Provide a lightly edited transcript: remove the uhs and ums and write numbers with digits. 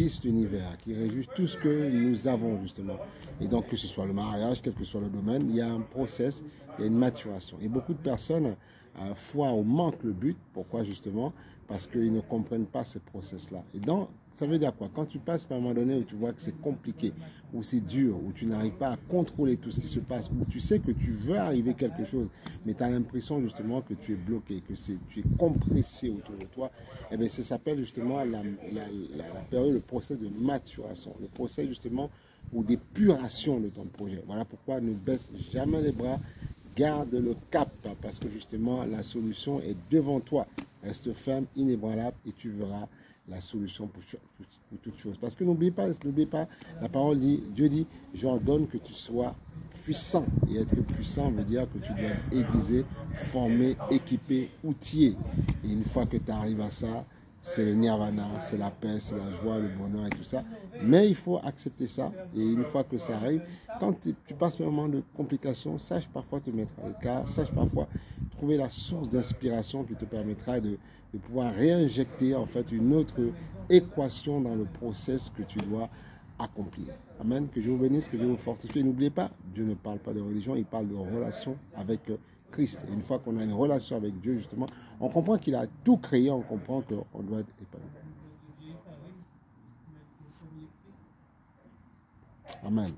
régisse l'univers, qui régisse tout ce que nous avons justement. Et donc que ce soit le mariage, quel que soit le domaine, il y a un process, il y a une maturation. Et beaucoup de personnes foirent ou manquent le but. Pourquoi justement? Parce qu'ils ne comprennent pas ces process-là. Et donc, ça veut dire quoi? Quand tu passes par un moment donné où tu vois que c'est compliqué, où c'est dur, où tu n'arrives pas à contrôler tout ce qui se passe, où tu sais que tu veux arriver à quelque chose, mais tu as l'impression justement que tu es bloqué, que tu es compressé autour de toi, eh bien, ça s'appelle justement la période, le process de maturation, le process justement ou d'épuration de ton projet. Voilà pourquoi ne baisse jamais les bras, garde le cap, parce que justement la solution est devant toi. Reste ferme, inébranlable, et tu verras la solution pour toute chose. Parce que n'oublie pas, la parole dit, Dieu dit, j'ordonne que tu sois puissant. Et être puissant veut dire que tu dois être aiguisé, formé, équipé, outillé. Et une fois que tu arrives à ça, c'est le nirvana, c'est la paix, c'est la joie, le bonheur et tout ça. Mais il faut accepter ça. Et une fois que ça arrive, quand tu passes un moment de complications, sache parfois te mettre à l'écart, sache parfois trouver la source d'inspiration qui te permettra de pouvoir réinjecter en fait une autre équation dans le process que tu dois accomplir. Amen. Que Dieu vous bénisse, que Dieu vous fortifie. N'oubliez pas, Dieu ne parle pas de religion, il parle de relation avec Christ. Et une fois qu'on a une relation avec Dieu, justement, on comprend qu'il a tout créé, on comprend qu'on doit être épanoui. Amen.